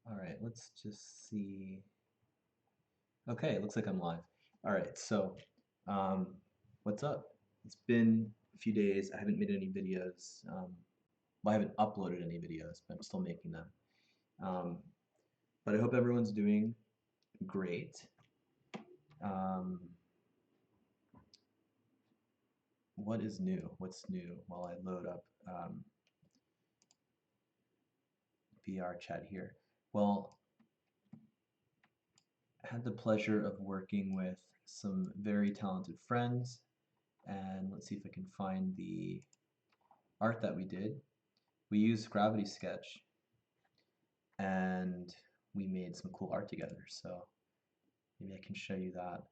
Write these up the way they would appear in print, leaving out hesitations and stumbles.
All right, let's just see. Okay, it looks like I'm live. All right, so um, what's up? It's been a few days. I haven't made any videos. Well, I haven't uploaded any videos, but I'm still making them. Um, but I hope everyone's doing great. Um, what is new? What's new? While I load up VRChat here. Well, I had the pleasure of working with some very talented friends, and let's see if I can find the art that we did. We used Gravity Sketch and we made some cool art together, so maybe I can show you that.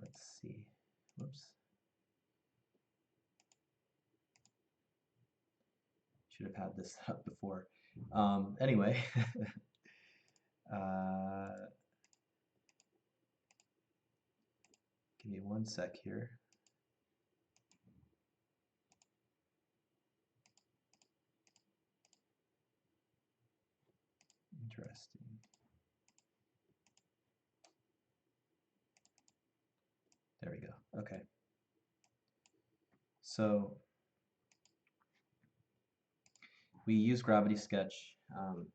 Let's see. Whoops. Should have had this up before. Anyway, uh, give me one sec here. Interesting. There we go. Okay. So we used Gravity Sketch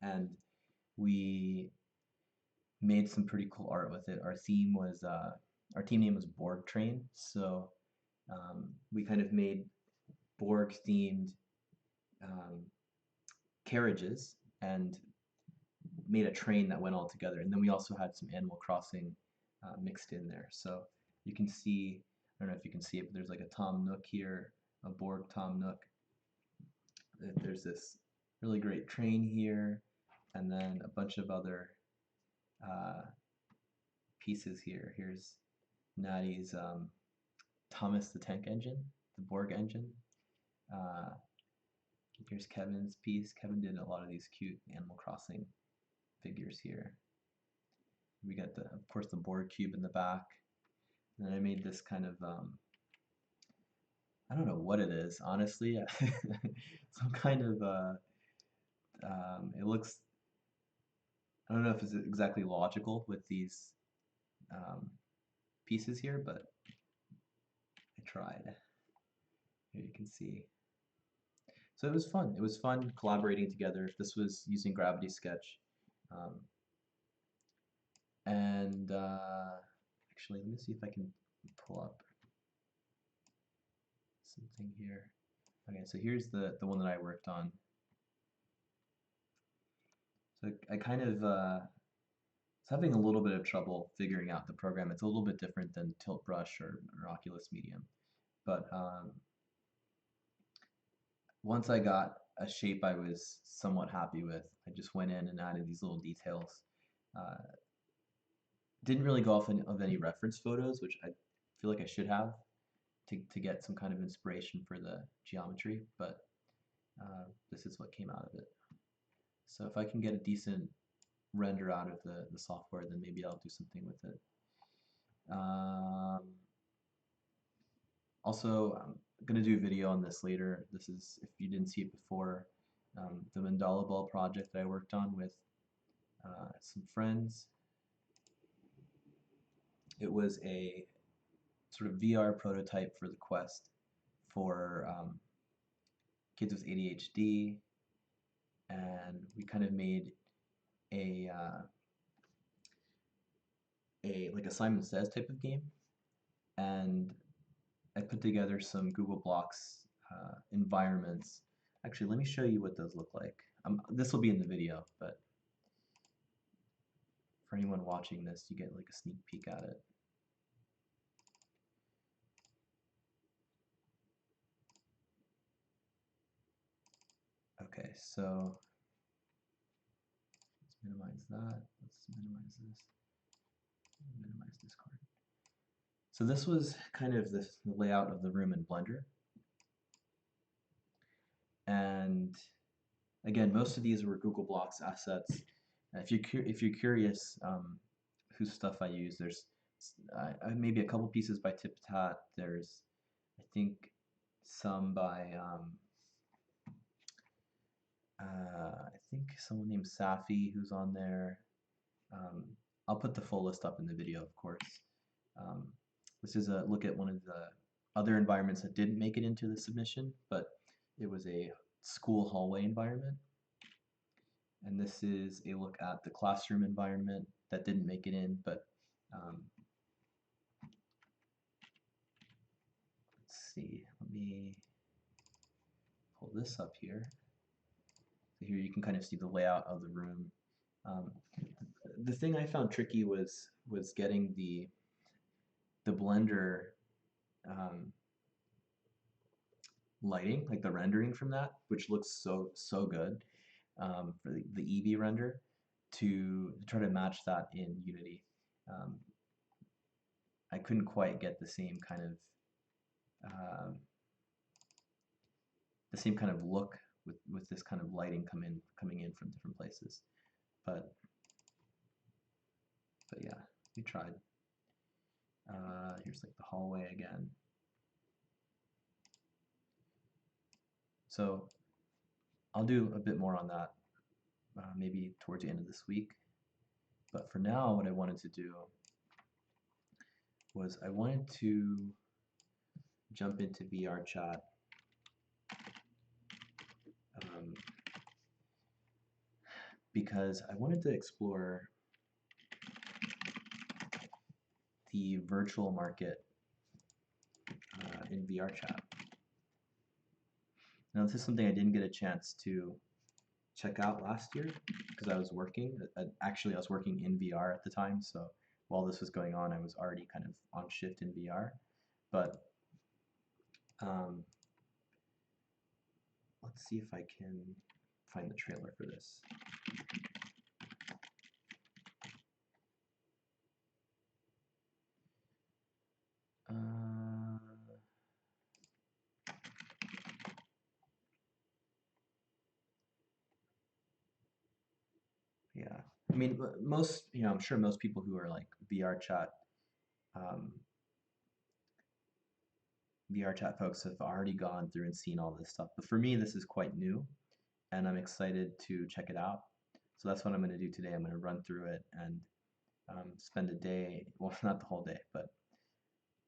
and we made some pretty cool art with it. Our team name was Borg Train, so we kind of made Borg themed um, carriages and made a train that went all together. And then we also had some Animal Crossing mixed in there. So you can see, I don't know if you can see it, but there's like a Tom Nook here, a Borg Tom Nook. There's this really great train here, and then a bunch of other uh, pieces here. Here's Natty's Thomas the Tank Engine, the Borg engine. Uh, here's Kevin's piece. Kevin did a lot of these cute Animal Crossing figures here. We got of course, the Borg cube in the back. And then I made this kind of, I don't know what it is, honestly. Some kind of, it looks, I don't know if it's exactly logical with these um, pieces here, but I tried. Here you can see. So it was fun. It was fun collaborating together. This was using Gravity Sketch. Um, and actually, let me see if I can pull up something here. Okay, so here's the one that I worked on. So I kind of was having a little bit of trouble figuring out the program. It's a little bit different than Tilt Brush or Oculus Medium. But once I got a shape I was somewhat happy with, I just went in and added these little details. Uh, didn't really go off of any reference photos, which I feel like I should have to get some kind of inspiration for the geometry, but this is what came out of it. So if I can get a decent render out of the software, then maybe I'll do something with it. Also, I'm going to do a video on this later. This is, if you didn't see it before, the mandala ball project that I worked on with some friends. It was a sort of VR prototype for the Quest for kids with ADHD, and we kind of made a like a Simon Says type of game, and I put together some Google Blocks environments. Actually, let me show you what those look like. This will be in the video, but for anyone watching this, you get like a sneak peek at it. Okay, so let's minimize that. Let's minimize this. Minimize Discord. So this was kind of the layout of the room in Blender. And again, most of these were Google Blocks assets. If you're curious whose stuff I use. There's maybe a couple pieces by TipTat. There's, I think, some by I think someone named Safi who's on there. Um, I'll put the full list up in the video, of course. Um, this is a look at one of the other environments that didn't make it into the submission, but it was a school hallway environment. And this is a look at the classroom environment that didn't make it in, but let's see, let me pull this up here. So here you can kind of see the layout of the room. Um, the thing I found tricky was getting the Blender lighting, like the rendering from that, which looks so good for the Eevee render, to try to match that in Unity. I couldn't quite get the same kind of look with this kind of lighting coming in from different places. But yeah, we tried. Here's like the hallway again. So I'll do a bit more on that maybe towards the end of this week. But for now, what I wanted to do was I wanted to jump into VRChat because I wanted to explore the virtual market in VRChat. Now, this is something I didn't get a chance to check out last year because I was working. Actually, I was working in VR at the time, so while this was going on, I was already kind of on shift in VR. But let's see if I can find the trailer for this. Yeah, I mean, I'm sure most people who are like VRChat folks have already gone through and seen all this stuff. But for me, this is quite new, and I'm excited to check it out. So that's what I'm going to do today. I'm going to run through it and spend a day, well, not the whole day, but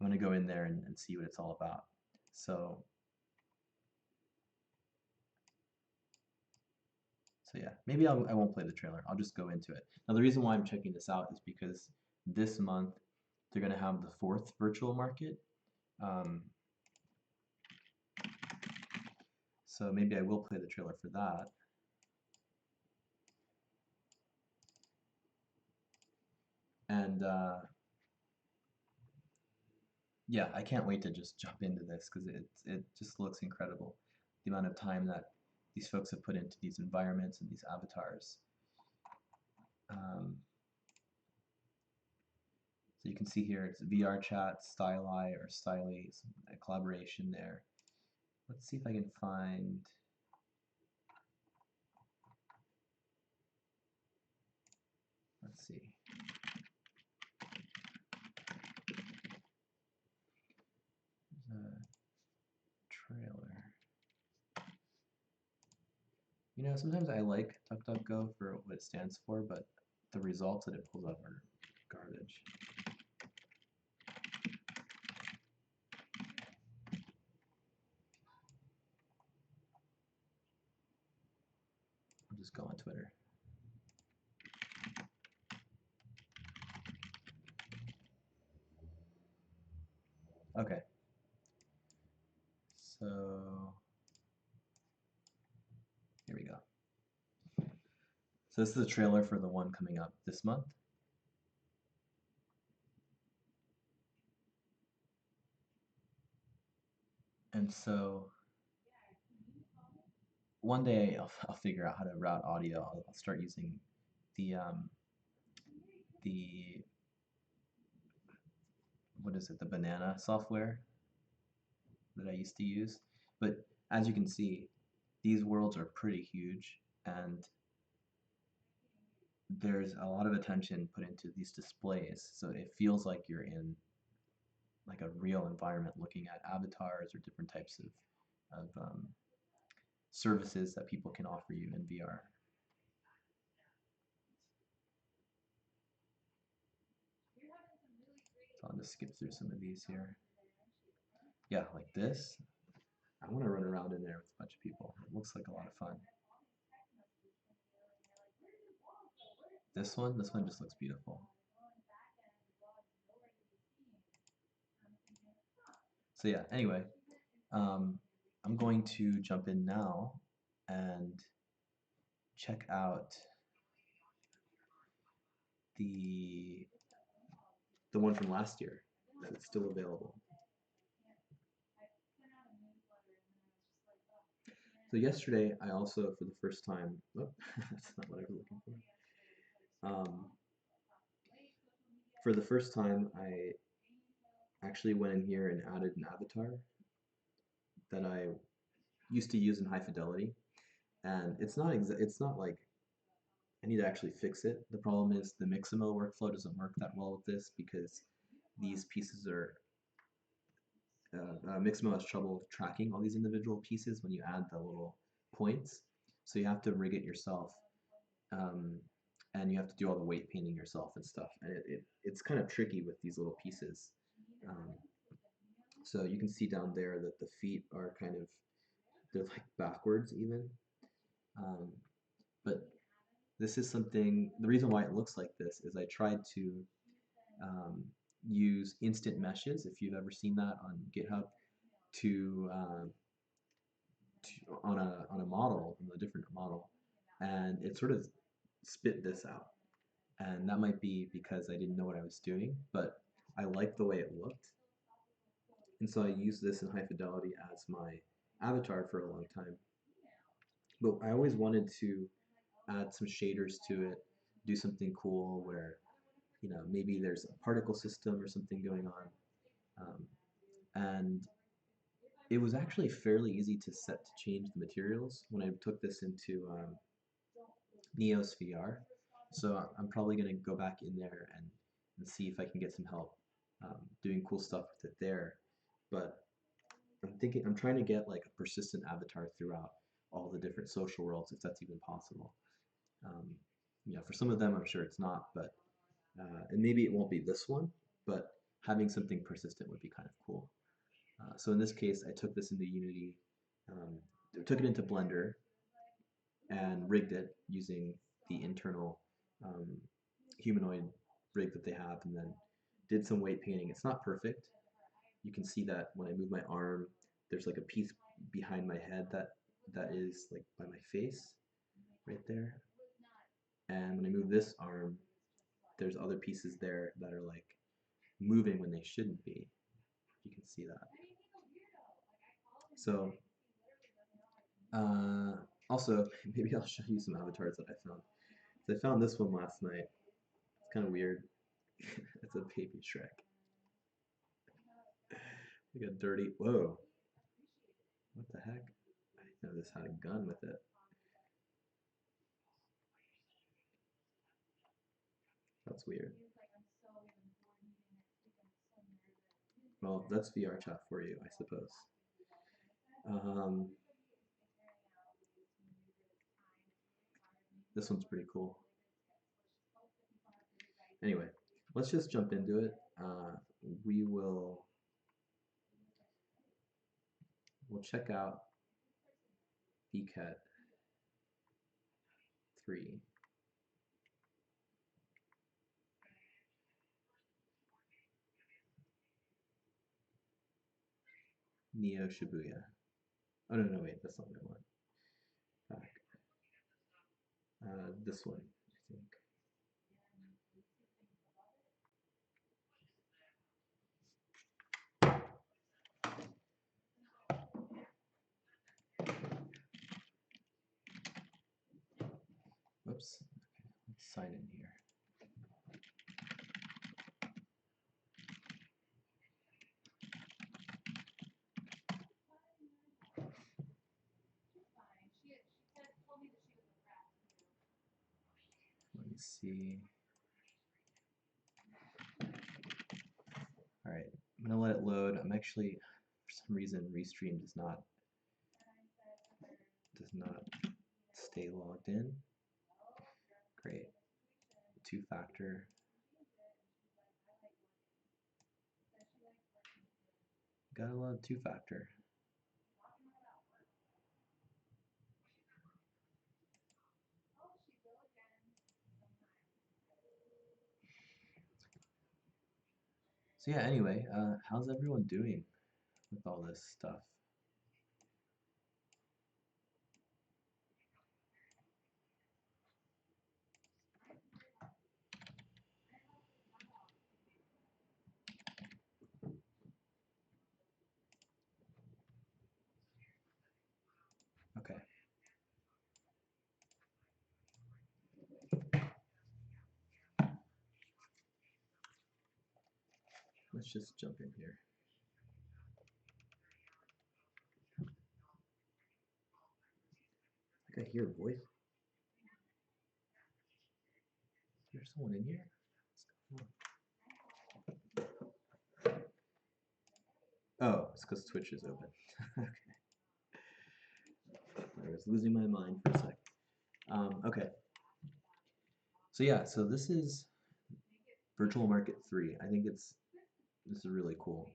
I'm going to go in there and see what it's all about. So yeah, maybe I won't play the trailer. I'll just go into it. Now, the reason why I'm checking this out is because this month they're going to have the 4th virtual market. So maybe I will play the trailer for that. And yeah, I can't wait to just jump into this because it just looks incredible. The amount of time that these folks have put into these environments and these avatars. So you can see here it's VRChat, Styli or Styly, a collaboration there. Let's see if I can find. Let's see. There's a trailer. You know, sometimes I like DuckDuckGo for what it stands for, but the results that it pulls up are garbage. I'll just go on Twitter. Okay. So here we go. So this is the trailer for the one coming up this month. And so one day I'll figure out how to route audio. I'll start using the what is it, the banana software that I used to use. But as you can see, these worlds are pretty huge, and there's a lot of attention put into these displays, so it feels like you're in like a real environment looking at avatars or different types of services that people can offer you in VR. So I'll just skip through some of these here. Yeah, like this. I want to run around in there with a bunch of people. It looks like a lot of fun. This one just looks beautiful. So yeah, anyway, I'm going to jump in now and check out the one from last year that is still available. So yesterday, I also, for the first time, oh, that's not what I was looking for. For the first time, I actually went in here and added an avatar that I used to use in high fidelity, and it's not like I need to actually fix it. The problem is the Mixamo workflow doesn't work that well with this because these pieces are Mixamo has trouble tracking all these individual pieces when you add the little points, so you have to rig it yourself. And you have to do all the weight painting yourself and stuff, and it's kind of tricky with these little pieces. Um, so you can see down there that the feet are kind of, they're like backwards even. But this is something, the reason why it looks like this is I tried to use instant meshes, if you've ever seen that on GitHub, to, on a model, on a different model, and it sort of spit this out. And that might be because I didn't know what I was doing, but I liked the way it looked. And so I used this in high fidelity as my avatar for a long time. But I always wanted to add some shaders to it, do something cool where, you know, maybe there's a particle system or something going on. And it was actually fairly easy to set to change the materials when I took this into Neos VR. So I'm probably going to go back in there and see if I can get some help doing cool stuff with it there. But I'm trying to get like a persistent avatar throughout all the different social worlds, if that's even possible. You know, for some of them, I'm sure it's not, but and maybe it won't be this one, but having something persistent would be kind of cool. So in this case, I took this into Unity, took it into Blender, and rigged it using the internal humanoid rig that they have, and then did some weight painting. It's not perfect. You can see that when I move my arm, there's like a piece behind my head that is like by my face right there. And when I move this arm, there's other pieces there that are like moving when they shouldn't be. You can see that. So also, maybe I'll show you some avatars that I found. So I found this one last night. It's kind of weird. It's a baby Shrek. Like a dirty, whoa. What the heck? I didn't know this had a gun with it. That's weird. Well, that's VRChat for you, I suppose. This one's pretty cool. Anyway, let's just jump into it. We'll check out VKET3. Neo Shibuya. Oh no, wait, that's not what I want. Back. This one, I think. Whoops. Okay, let's sign in here. Let me Let's see. All right, I'm gonna let it load. I'm actually, for some reason, Restream does not stay logged in. Great. Two-factor. Gotta love two-factor. So yeah, anyway, how's everyone doing with all this stuff? Okay. Let's just jump in here. I think I hear a voice. Is there someone in here? Oh, it's because Twitch is open. Okay. I was losing my mind for a sec. Okay. So yeah, so this is Virtual Market 3. I think this is really cool.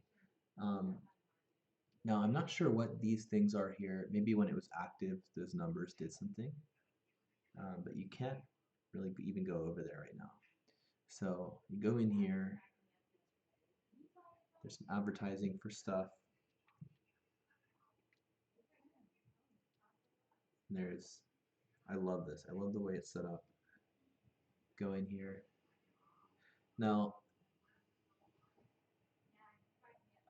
Now I'm not sure what these things are here. Maybe when it was active, those numbers did something. But you can't really even go over there right now. So you go in here. There's some advertising for stuff. There's, I love this. I love the way it's set up. Go in here. Now,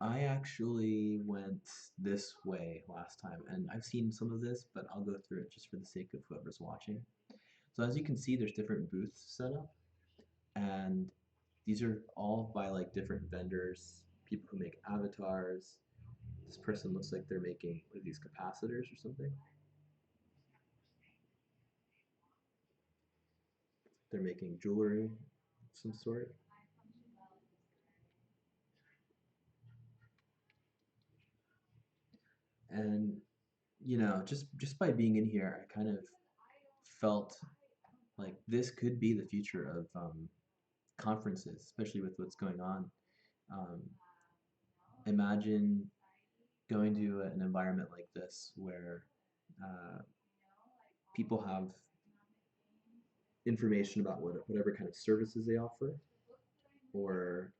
I actually went this way last time, and I've seen some of this, but I'll go through it just for the sake of whoever's watching. So as you can see, there's different booths set up, and these are all by like different vendors, people who make avatars. This person looks like they're making what are these capacitors or something. They're making jewelry of some sort. And you know, just by being in here, I kind of felt like this could be the future of conferences, especially with what's going on. Um, Imagine going to an environment like this where uh, people have information about whatever kind of services they offer, or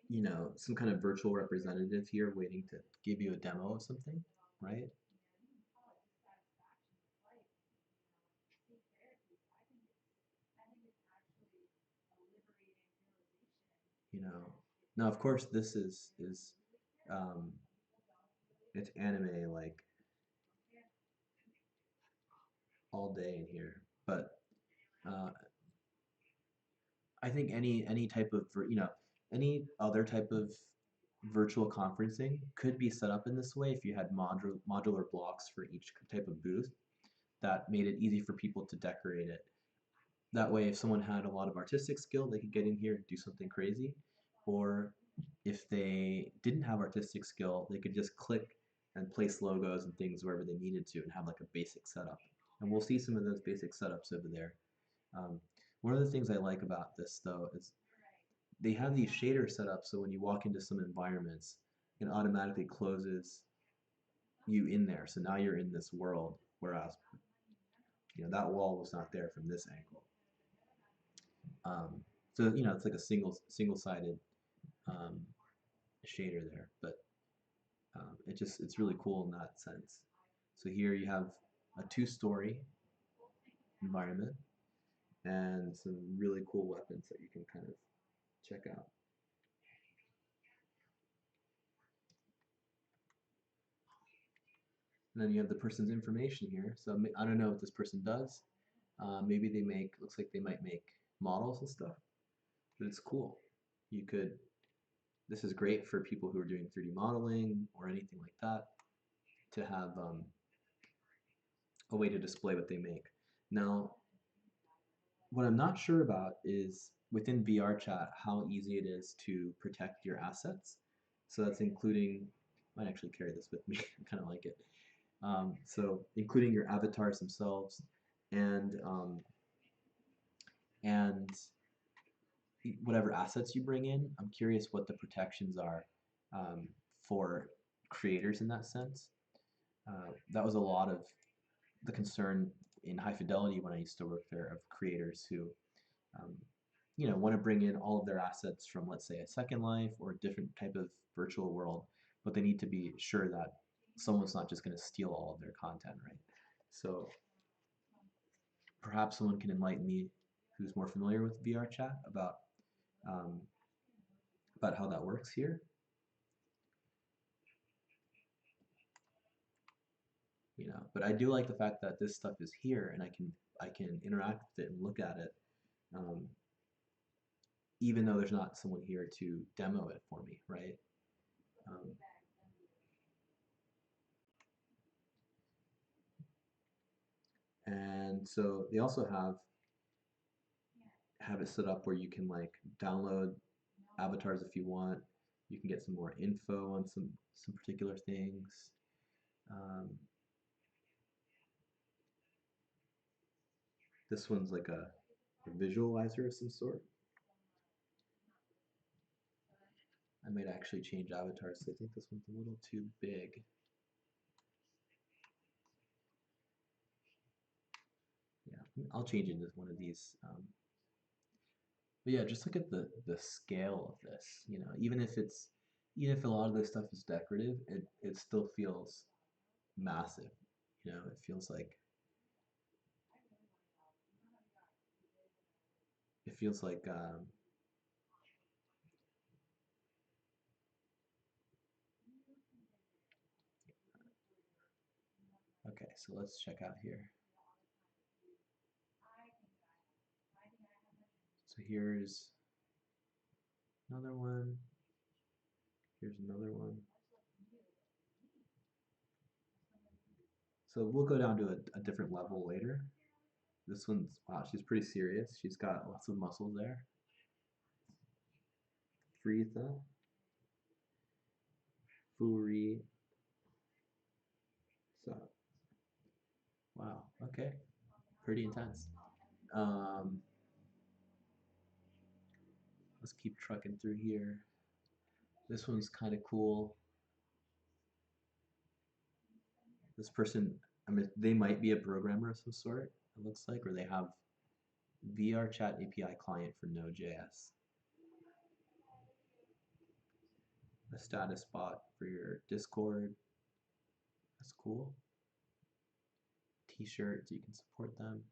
you know, some kind of virtual representative here waiting to give you a demo of something, right? You know, now of course this is um, it's anime like all day in here, but uh, I think any type of you know any other type of virtual conferencing could be set up in this way if you had modular blocks for each type of booth that made it easy for people to decorate it. That way, if someone had a lot of artistic skill, they could get in here and do something crazy. Or if they didn't have artistic skill, they could just click and place logos and things wherever they needed to and have like a basic setup. And we'll see some of those basic setups over there. Um, One of the things I like about this though is they have these shaders set up so when you walk into some environments, it automatically closes you in there. So now you're in this world, whereas you know that wall was not there from this angle. So you know it's like a single-sided um, shader there, but it's really cool in that sense. So here you have a two-story environment and some really cool weapons that you can kind of check out. And then you have the person's information here. So I don't know what this person does. Maybe they make, looks like they might make models and stuff, but it's cool. You could, this is great for people who are doing 3D modeling or anything like that to have a way to display what they make. Now, What I'm not sure about is within VRChat how easy it is to protect your assets. So that's including, I might actually carry this with me, I kind of like it. So including your avatars themselves and and whatever assets you bring in. I'm curious what the protections are for creators in that sense. That was a lot of the concern in High Fidelity when I used to work there, of creators who um, want to bring in all of their assets from, let's say, a Second Life or a different type of virtual world, but they need to be sure that someone's not just going to steal all of their content, right? So perhaps someone can enlighten me who's more familiar with VRChat um, about how that works here. But I do like the fact that this stuff is here and I can interact with it and look at it, um, even though there's not someone here to demo it for me, right? Um, and so they also have it set up where you can like download avatars if you want. You can get some more info on some particular things. Um, this one's like a visualizer of some sort. I might actually change avatars. I think this one's a little too big. Yeah, I'll change into one of these. But yeah, just look at the scale of this. Even if a lot of this stuff is decorative, it still feels massive. It feels like it feels like okay, so let's check out here. So here's another one. Here's another one. So we'll go down to a different level later. This one's, wow, she's pretty serious. She's got lots of muscles there. Frieza. Furi. So, wow, okay. Pretty intense. Um, let's keep trucking through here. This one's kind of cool. This person, I mean, they might be a programmer of some sort, it looks like, or they have VRChat API client for Node.js. A status bot for your Discord. That's cool. T-shirts, you can support them.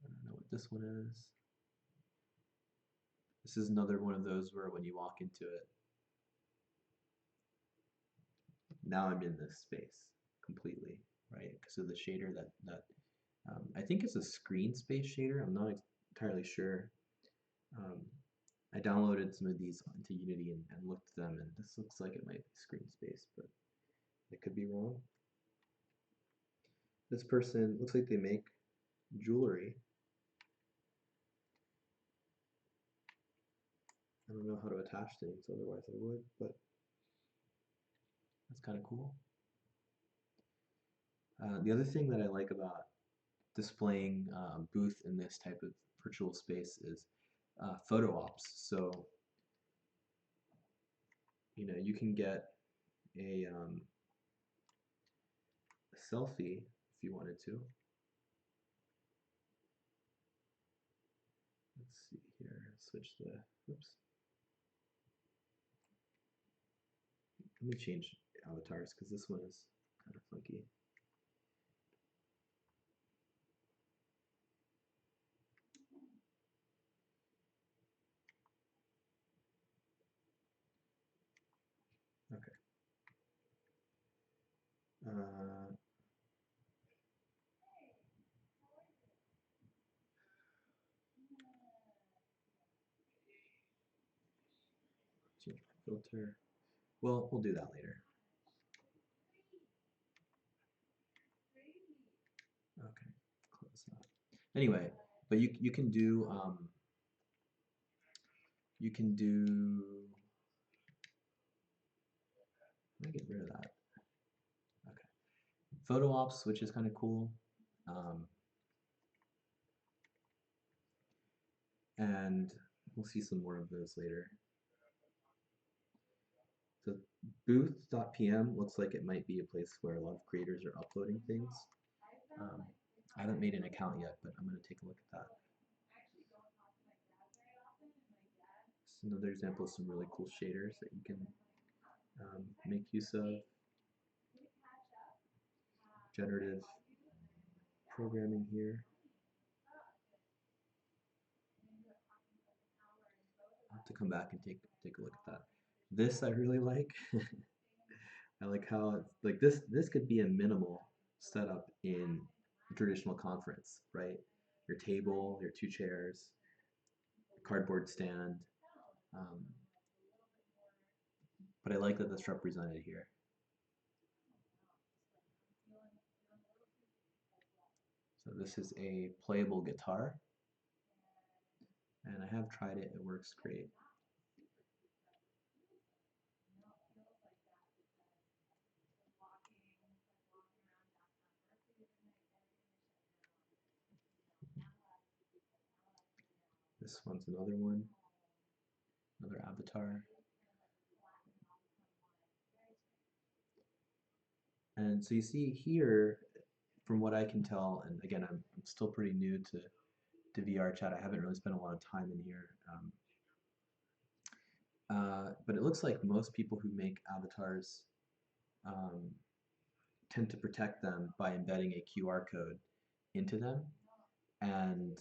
I don't know what this one is. This is another one of those where when you walk into it, now I'm in this space completely, right? Because of the shader that I think it's a screen space shader. I'm not entirely sure. Um, I downloaded some of these into Unity and looked at them, and this looks like it might be screen space, but I could be wrong. This person looks like they make jewelry. I don't know how to attach things, otherwise I would, but that's kind of cool. The other thing that I like about displaying booth in this type of virtual space is photo ops. So, you can get a selfie if you wanted to. Let's see here, switch the, oops. Let me change avatars because this one is kind of funky. Okay. Change my filter. Well, we'll do that later. Anyway, but you can do you can do. Let me get rid of that. Okay, photo ops, which is kind of cool, um, and we'll see some more of those later. So booth.pm looks like it might be a place where a lot of creators are uploading things. I haven't made an account yet, but I'm going to take a look at that. It's another example of some really cool shaders that you can make use of. Generative programming here. I'll have to come back and take a look at that. This I really like. I like how it's like this could be a minimal setup in a traditional conference, right? Your table, your two chairs, cardboard stand. Um, but I like that that's represented here. So this is a playable guitar, and I have tried it. It works great. This one's another one, another avatar. And so you see here, from what I can tell, and again, I'm still pretty new to VRChat. I haven't really spent a lot of time in here. But it looks like most people who make avatars um, tend to protect them by embedding a QR code into them and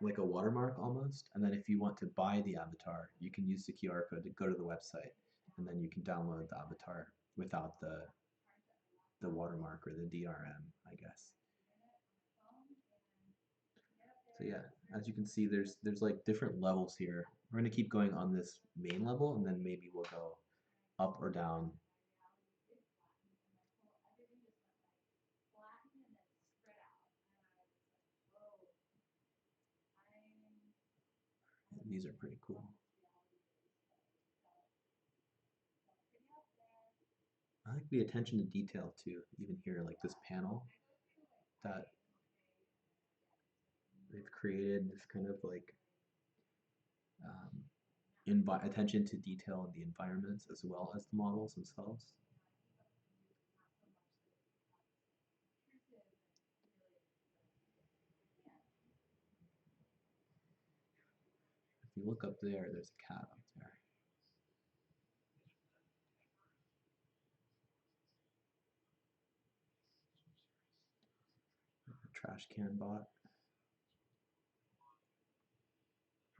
like a watermark almost. And then if you want to buy the avatar, you can use the QR code to go to the website, and then you can download the avatar without the watermark or the DRM, I guess. So yeah, as you can see, there's like different levels here. We're gonna keep going on this main level, and then maybe we'll go up or down. These are pretty cool. I like the attention to detail too. Even here, like this panel that they've created, this kind of like attention to detail in the environments as well as the models themselves. If you look up there, there's a cat up there. A trash can bot.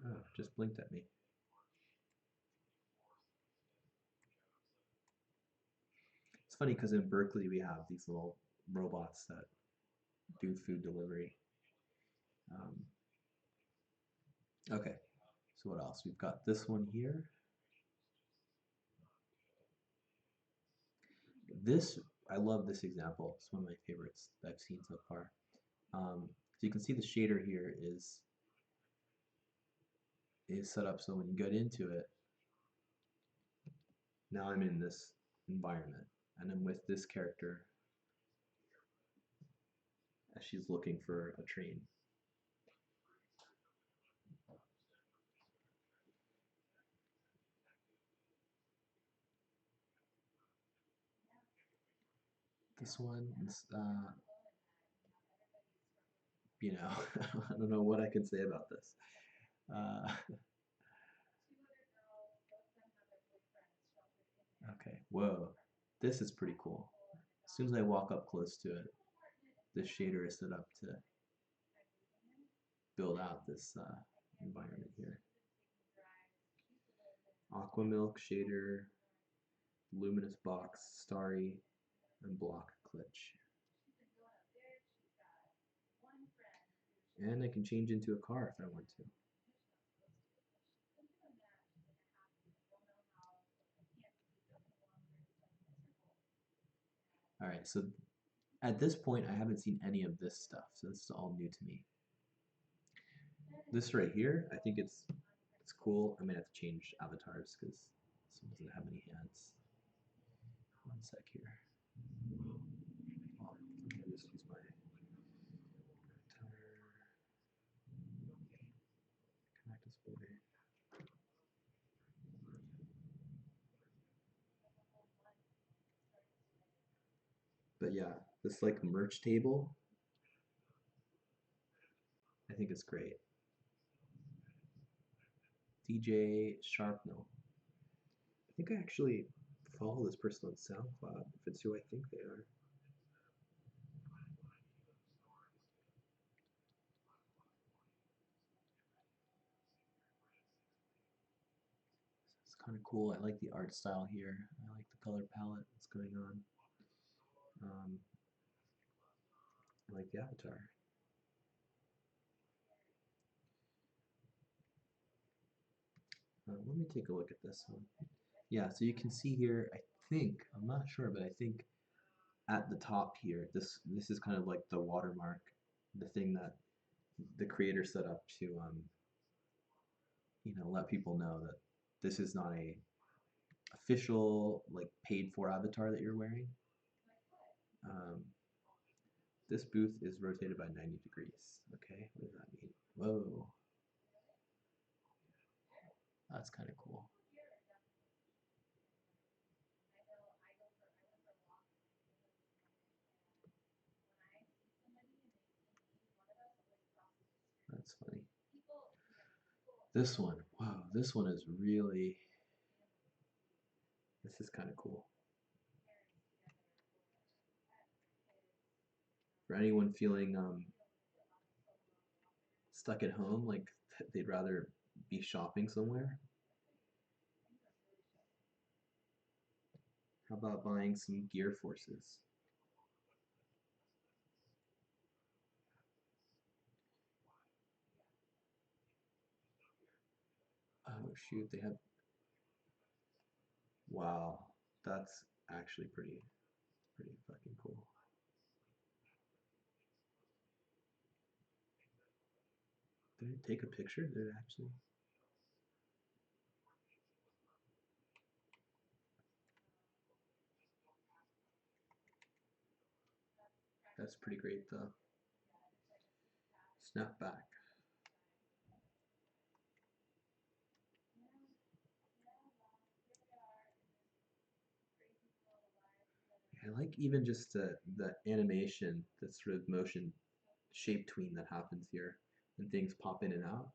Oh, just blinked at me. It's funny because in Berkeley we have these little robots that do food delivery. Okay, so what else? We've got this one here. This, I love this example. It's one of my favorites that I've seen so far. So you can see the shader here is set up so when you get into it, now I'm in this environment and I'm with this character as she's looking for a train. This one is, you know, I don't know what I can say about this. Okay, whoa, this is pretty cool. As soon as I walk up close to it, this shader is set up to build out this environment here. Aqua Milk shader, luminous box, starry, and block glitch. And I can change into a car if I want to. All right, so at this point, I haven't seen any of this stuff, so this is all new to me. This right here, I think it's cool. I might have to change avatars because this one doesn't have any hands. One sec here. Well, let me just use my connect display. But yeah, this like merch table, I think it's great. DJ Sharpnel. I think I actually follow this person on SoundCloud if it's who I think they are. It's kind of cool. I like the art style here. I like the color palette that's going on. I like the avatar. Let me take a look at this one. Yeah, so you can see here, I think, I'm not sure, but I think at the top here, this is kind of like the watermark, the thing that the creator set up to, let people know that this is not a official, like paid for avatar that you're wearing. Um, this booth is rotated by 90 degrees. Okay, what does that mean? Whoa, that's kind of cool. That's funny. This one, wow, this one is really, this is kind of cool. For anyone feeling stuck at home, like they'd rather be shopping somewhere, how about buying some Gear Forces? Oh shoot, they have, wow, that's actually pretty fucking cool. Did it take a picture? Did it actually? That's pretty great though. Snap back. I like even just the animation, the sort of motion shape tween that happens here, and things pop in and out.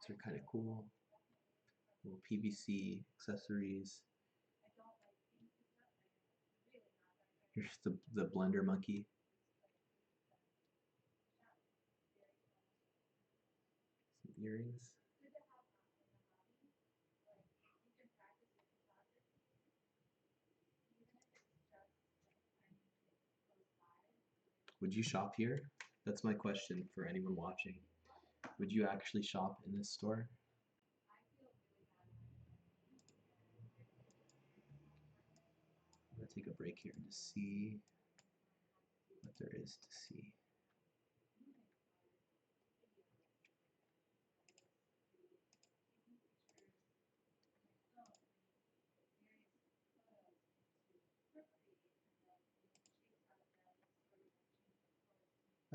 These are kind of cool. Little PVC accessories. Here's the blender monkey. Some earrings. Would you shop here? That's my question for anyone watching. Would you actually shop in this store? I'm gonna take a break here to see what there is to see.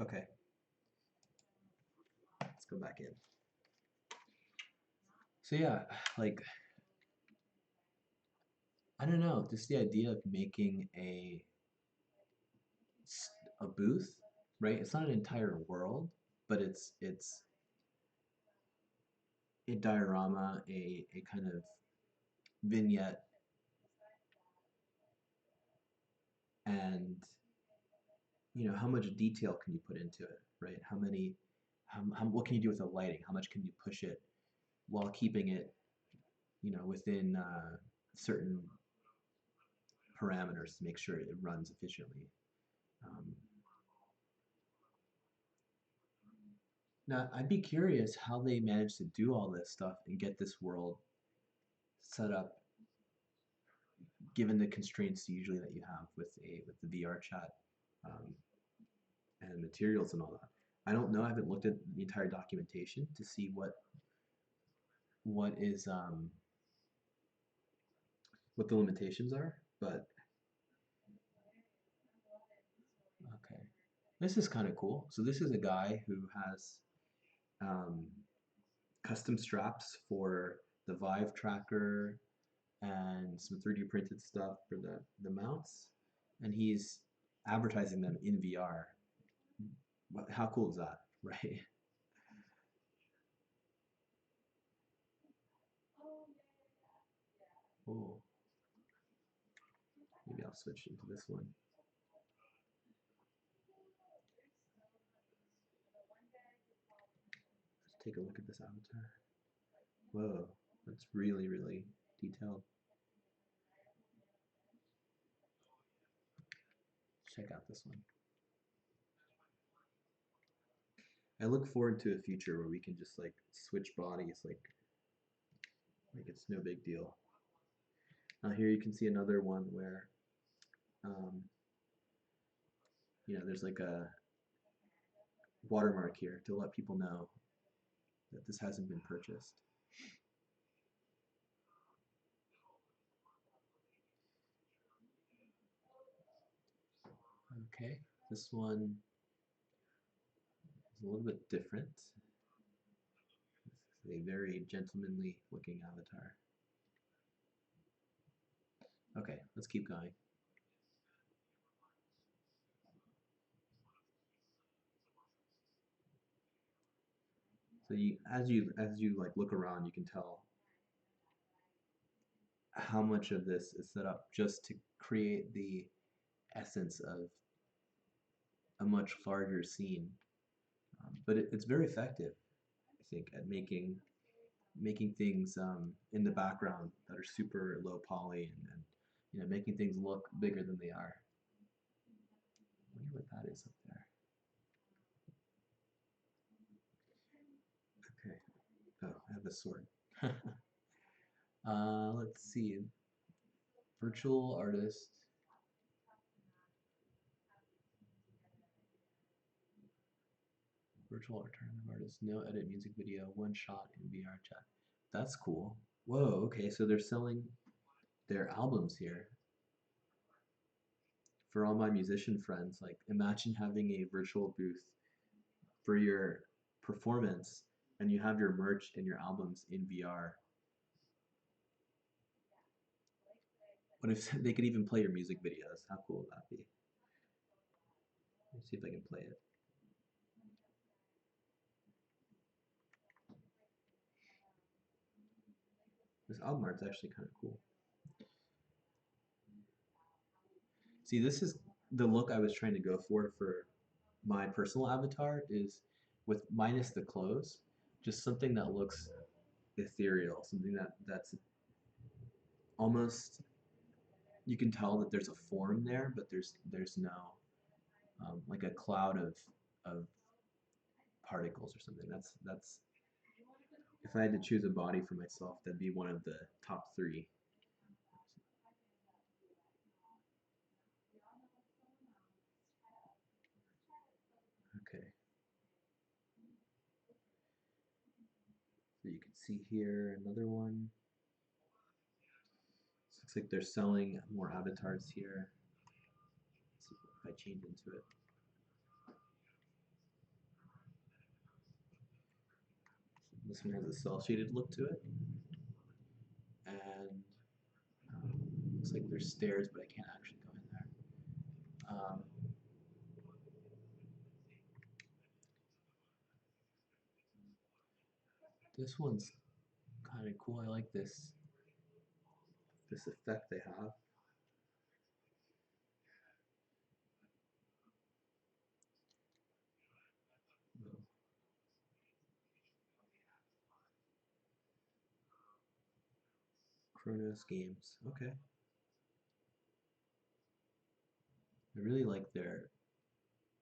Okay, let's go back in. So yeah, like I don't know, just the idea of making a booth, right? It's not an entire world, but it's a diorama, a kind of vignette, and how much detail can you put into it, right? What can you do with the lighting? How much can you push it while keeping it, within certain parameters to make sure it runs efficiently. Um, Now, I'd be curious how they managed to do all this stuff and get this world set up, given the constraints usually that you have with the VRChat um, and materials and all that. I don't know. I haven't looked at the entire documentation to see what is what the limitations are, but okay. This is kind of cool. So this is a guy who has um, custom straps for the Vive tracker and some 3D printed stuff for the mounts, and he's advertising them in VR. How cool is that, right? Oh, maybe I'll switch into this one. Let's take a look at this avatar. Whoa, that's really, really detailed. Check out this one. I look forward to a future where we can just like switch bodies like it's no big deal. Now here you can see another one where um, there's like a watermark here to let people know that this hasn't been purchased. Okay, this one is a little bit different. This is a very gentlemanly looking avatar. Okay, let's keep going. So as you like look around, you can tell how much of this is set up just to create the essence of a much larger scene. But it's very effective, I think, at making things in the background that are super low poly and making things look bigger than they are. I wonder what that is up there. Okay. Oh, I have a sword. Let's see. Virtual artist. Virtual alternative artist. No edit music video. One shot in VRChat. That's cool. Whoa, okay, so they're selling their albums here. For all my musician friends, like imagine having a virtual booth for your performance and you have your merch and your albums in VR. What if they could even play your music videos? How cool would that be? Let's see if I can play it. This album art's actually kind of cool. See, this is the look I was trying to go for my personal avatar is with minus the clothes, just something that looks ethereal, something that's almost you can tell that there's a form there, but there's no like a cloud of particles or something. That's if I had to choose a body for myself, that'd be one of the top three. Okay. So you can see here another one. Looks like they're selling more avatars here. Let's see if I change into it. This one has a cel-shaded look to it. And looks like there's stairs, but I can't actually go in there. This one's kind of cool. I like this effect they have. Chronos games. Okay. I really like their.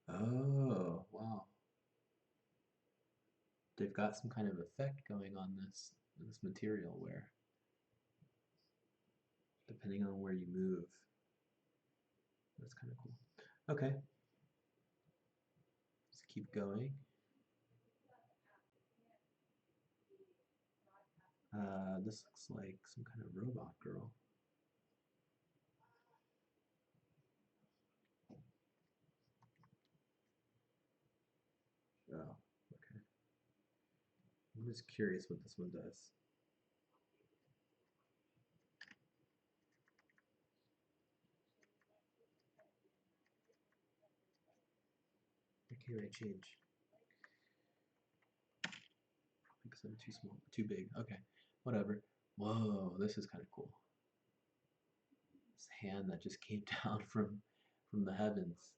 Oh, wow. They've got some kind of effect going on this material where depending on where you move. That's kind of cool. Okay, let's keep going. This looks like some kind of robot girl. Oh, okay. I'm just curious what this one does. Why can't I change? Because I'm too small, too big. Okay, whatever. Whoa, this is kind of cool. This hand that just came down from the heavens.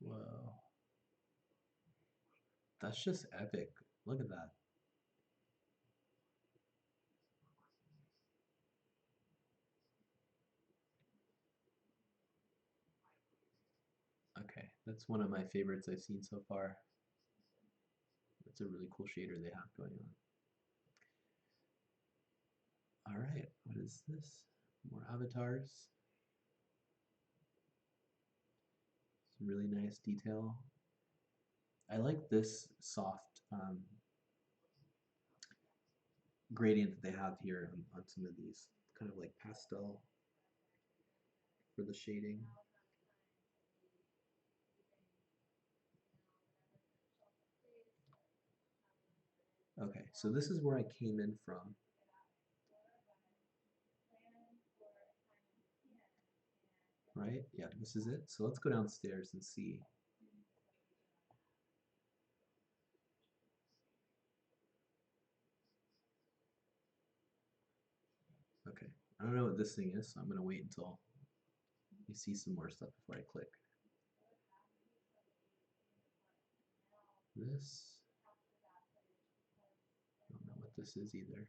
Whoa. That's just epic. Look at that. Okay, that's one of my favorites I've seen so far. That's a really cool shader they have going on. All right, what is this? More avatars. Some really nice detail. I like this soft gradient that they have here on some of these. Kind of like pastel for the shading. Okay, so this is where I came in from. Right? Yeah, this is it. So let's go downstairs and see. Okay, I don't know what this thing is, so I'm going to wait until you see some more stuff before I click. This, I don't know what this is either.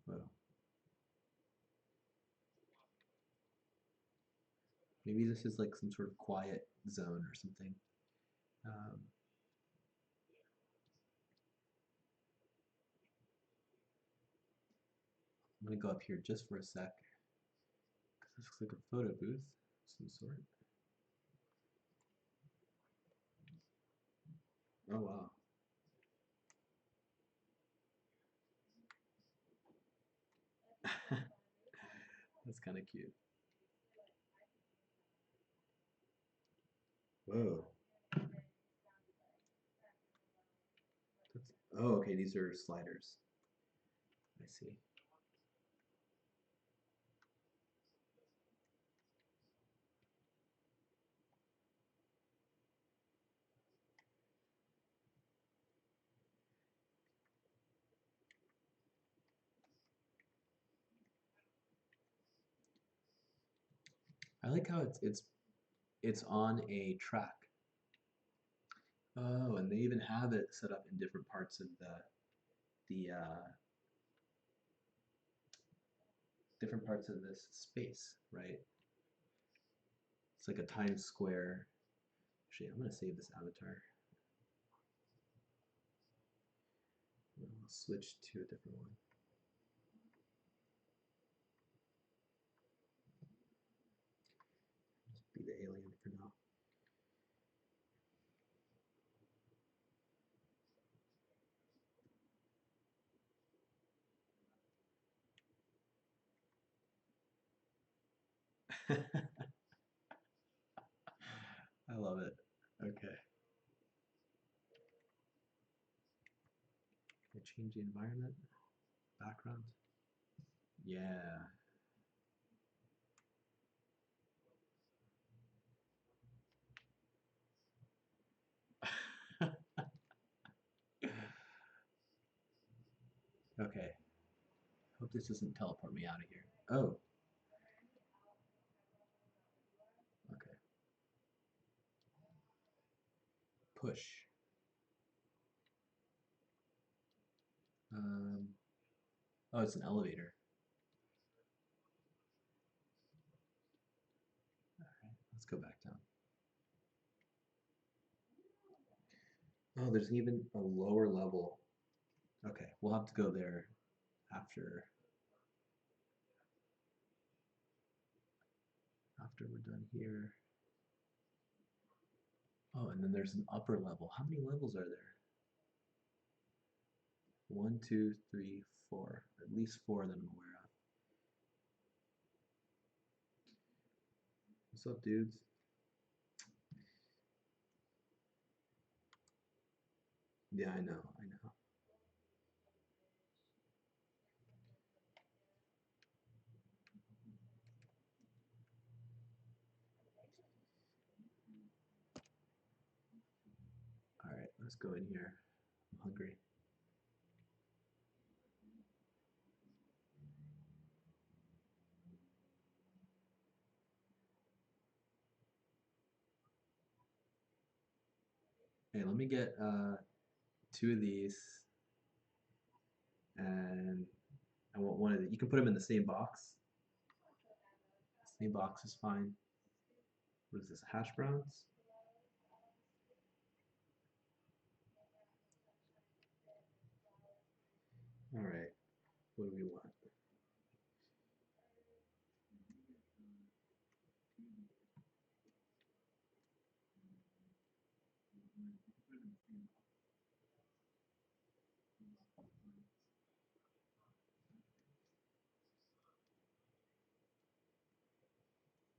Whoa. Maybe this is like some sort of quiet zone or something. I'm going to go up here just for a sec. Because this looks like a photo booth of some sort. Oh, wow. That's kind of cute. Whoa. Oh, okay, these are sliders. I see. I like how it's on a track. Oh, and they even have it set up in different parts of the different parts of this space, right? It's like a Times Square. Actually, I'm gonna save this avatar. I'll switch to a different one. Just be the alien for now. I love it. Okay. Can I change the environment? Background? Yeah. Okay. Hope this doesn't teleport me out of here. Oh. Okay. Push. Oh, it's an elevator. All right, let's go back down. Oh, there's even a lower level. Okay, we'll have to go there after we're done here. Oh, and then there's an upper level. How many levels are there? One, two, three, four. At least four that I'm aware of. What's up, dudes? Yeah, I know, I know. All right, let's go in here. I'm hungry. Hey, let me get two of these, and I want one of the. You can put them in the same box. Same box is fine. What is this? Hash browns? All right. What do we want?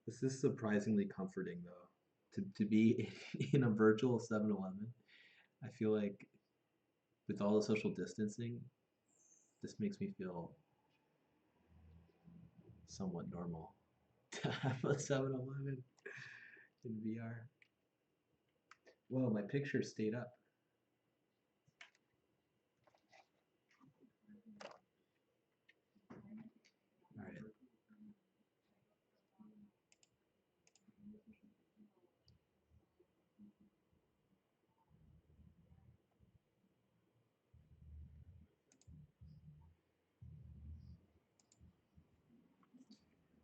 This is surprisingly comforting, though, to be in a virtual 7-Eleven. I feel like with all the social distancing, this makes me feel somewhat normal to have a 7-Eleven in VR. Whoa, my picture stayed up. All right.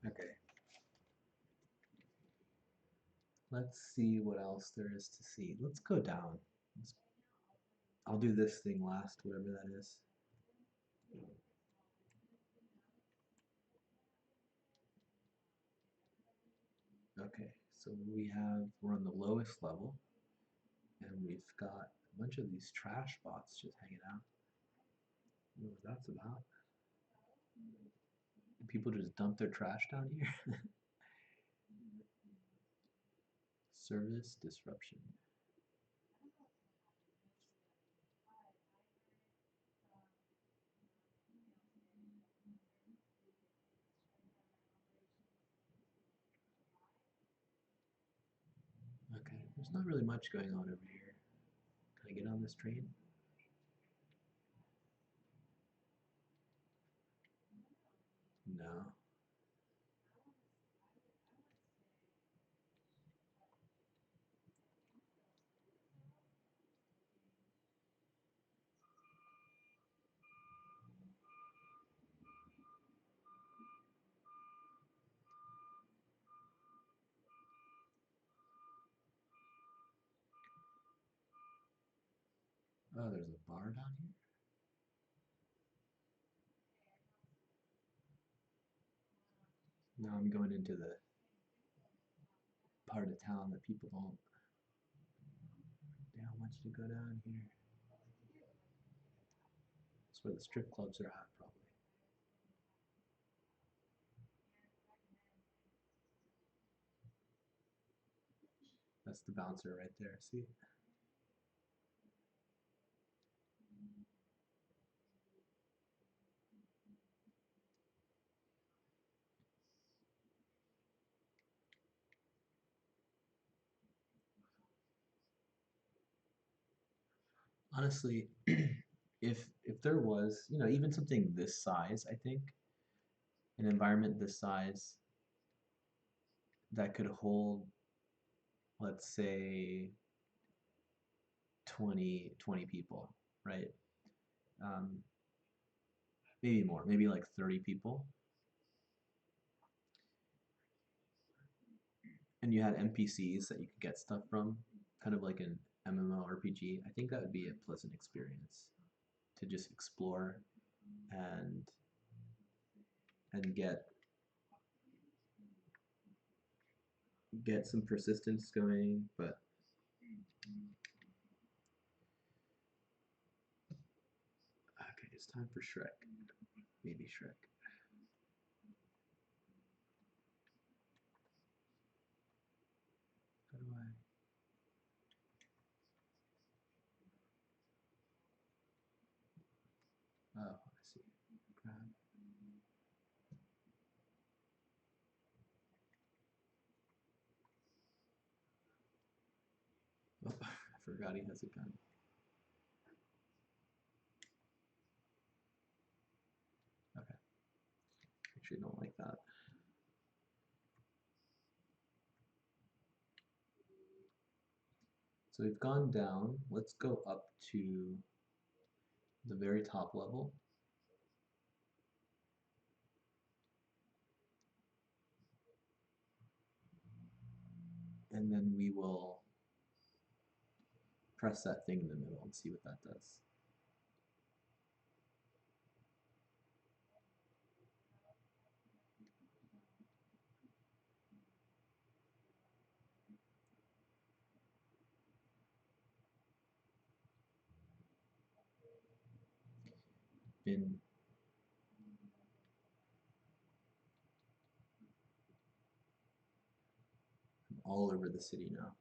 Okay. Let's see what else there is to see. Let's go down. I'll do this thing last, whatever that is. Okay, so we're on the lowest level, and we've got a bunch of these trash bots just hanging out. I don't know what that's about. People just dump their trash down here. Service disruption. Okay, there's not really much going on over here. Can I get on this train? No. Oh, there's a bar down here? Now I'm going into the part of town that people don't. They don't want you to go down here. That's where the strip clubs are at, probably. That's the bouncer right there. See? Honestly, if there was, even something this size, I think an environment this size that could hold, let's say, 20 people, right? Um, maybe more, maybe like 30 people, and you had NPCs that you could get stuff from, kind of like in MMORPG, I think that would be a pleasant experience to just explore and get some persistence going. But okay, it's time for Shrek. Maybe Shrek. How do I? Oh, I see. Grab. Oh, I forgot he has a gun. Okay. Actually, don't like that. So we've gone down. Let's go up to the very top level. And then we will press that thing in the middle and see what that does. Been all over the city now.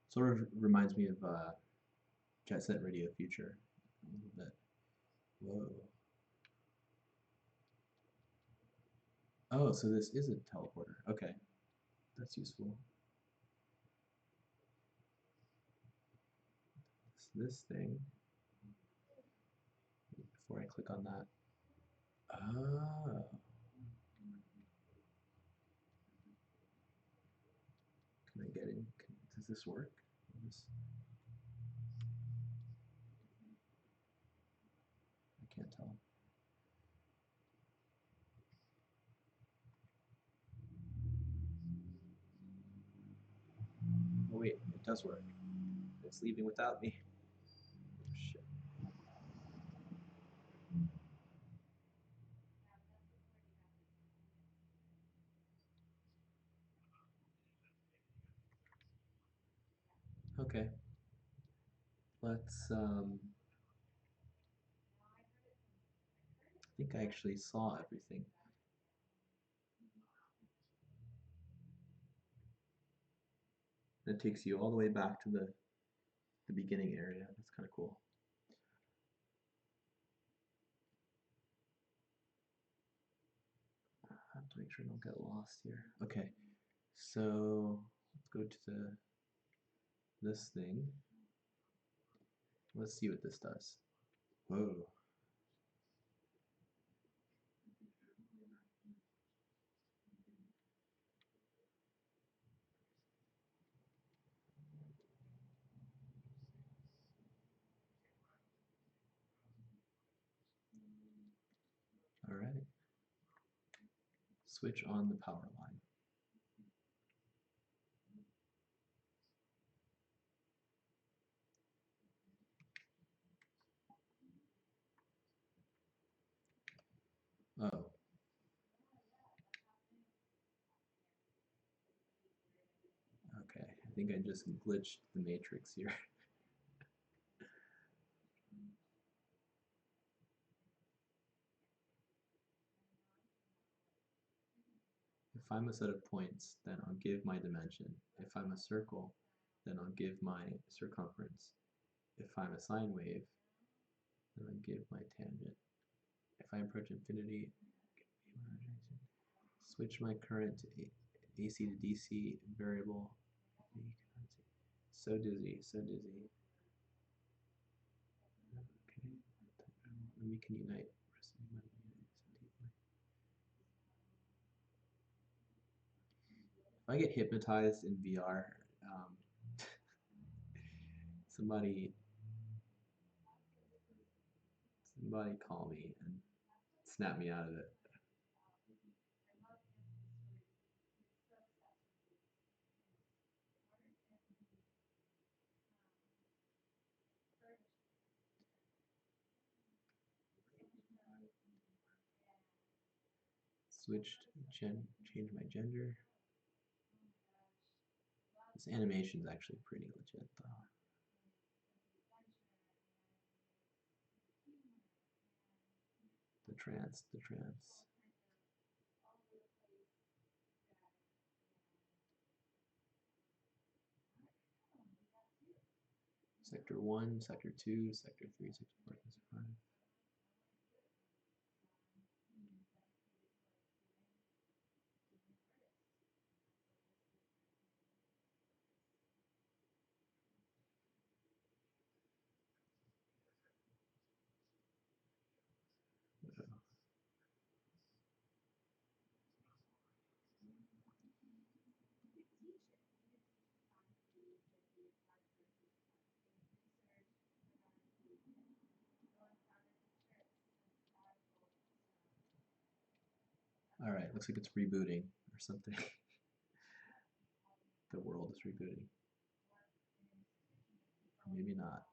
Sort of reminds me of Jet Set Radio Future a little bit. Whoa. Oh, so this is a teleporter. Okay, that's useful. This thing, before I click on that. Oh. Can I get in? Does this work? I can't tell. Oh wait, it does work. It's leaving without me. Oh, shit. Okay. Let's I think I actually saw everything. It takes you all the way back to the beginning area. That's kind of cool. I have to make sure I don't get lost here. Okay, so let's go to this thing. Let's see what this does. Whoa. All right. Switch on the power line. Oh. Okay, I think I just glitched the matrix here. If I'm a set of points, then I'll give my dimension. If I'm a circle, then I'll give my circumference. If I'm a sine wave, then I'll give my tangent. If I approach infinity, switch my current to AC to DC variable. So dizzy, so dizzy. Okay. We can unite. If I get hypnotized in VR, somebody call me and snap me out of it. change my gender. This animation is actually pretty legit though. The trance. Sector 1, Sector 2, Sector 3, Sector 4, Sector 5. Alright, looks like it's rebooting or something. The world is rebooting. Or maybe not.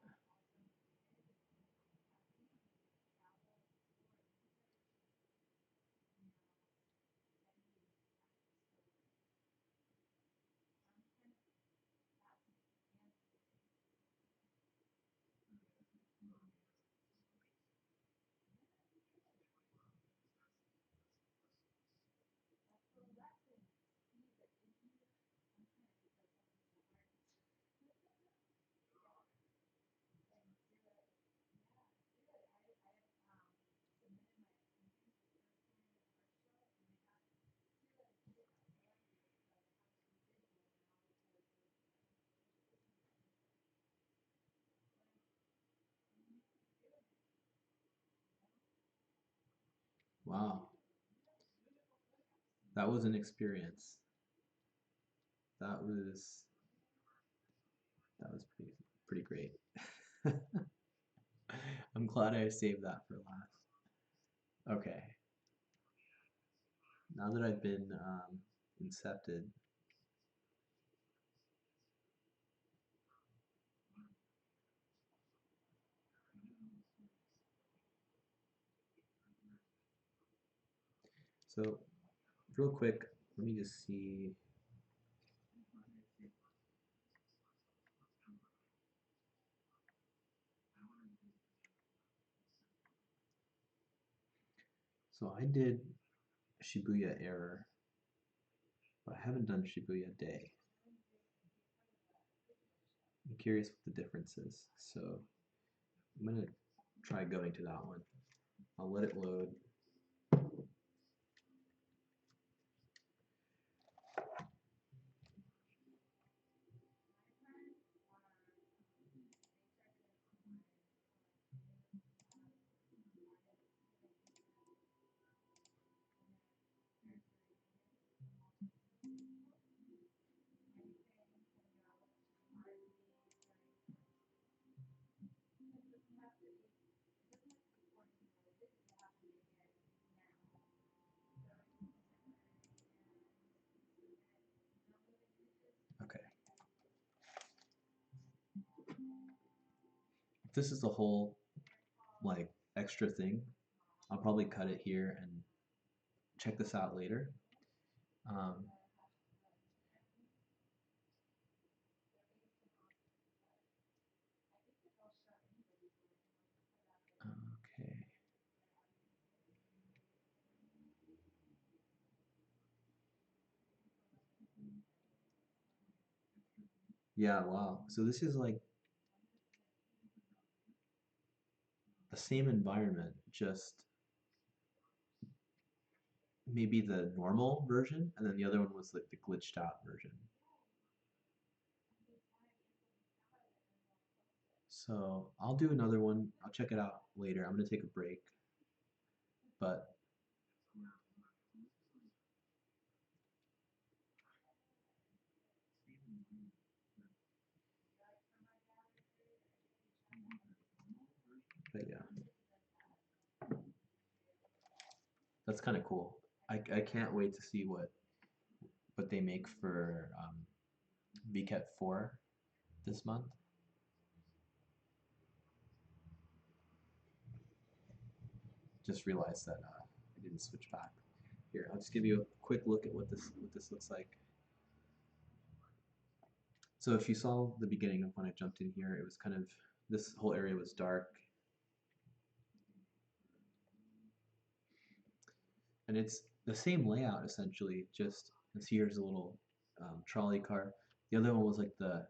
Wow. That was an experience. That was pretty great. I'm glad I saved that for last. Okay. Now that I've been incepted, so real quick, let me just see. So I did Shibuya error, but I haven't done Shibuya day. I'm curious what the difference is. So I'm gonna try going to that one. I'll let it load. Okay. If this is the whole like extra thing, I'll probably cut it here and check this out later. Um, okay. Yeah, wow. So this is like the same environment, just maybe the normal version, and then the other one was like the glitched out version. So I'll do another one. I'll check it out later. I'm gonna take a break, but yeah, that's kind of cool. I can't wait to see what they make for VKET 4 this month. Just realized that I didn't switch back. Here, I'll just give you a quick look at what this looks like. So if you saw the beginning of when I jumped in here, it was kind of, this whole area was dark. And it's the same layout essentially, just this here's a little trolley car. The other one was like the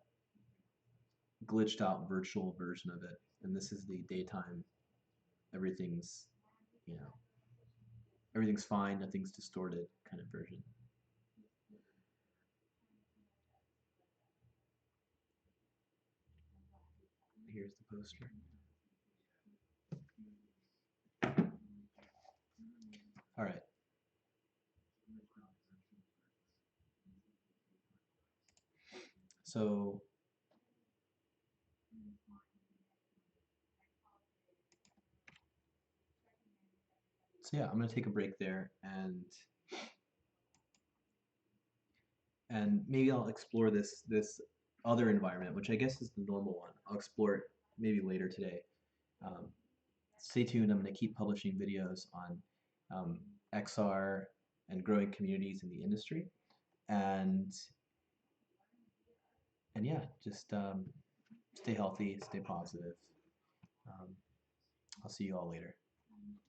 glitched out virtual version of it, and this is the daytime. Everything's, you know, everything's fine, nothing's distorted kind of version. Here's the poster. All right. So yeah, I'm gonna take a break there, and maybe I'll explore this other environment, which I guess is the normal one. I'll explore it maybe later today. Um, Stay tuned. I'm going to keep publishing videos on XR and growing communities in the industry, and yeah, just stay healthy, stay positive. Um, I'll see you all later.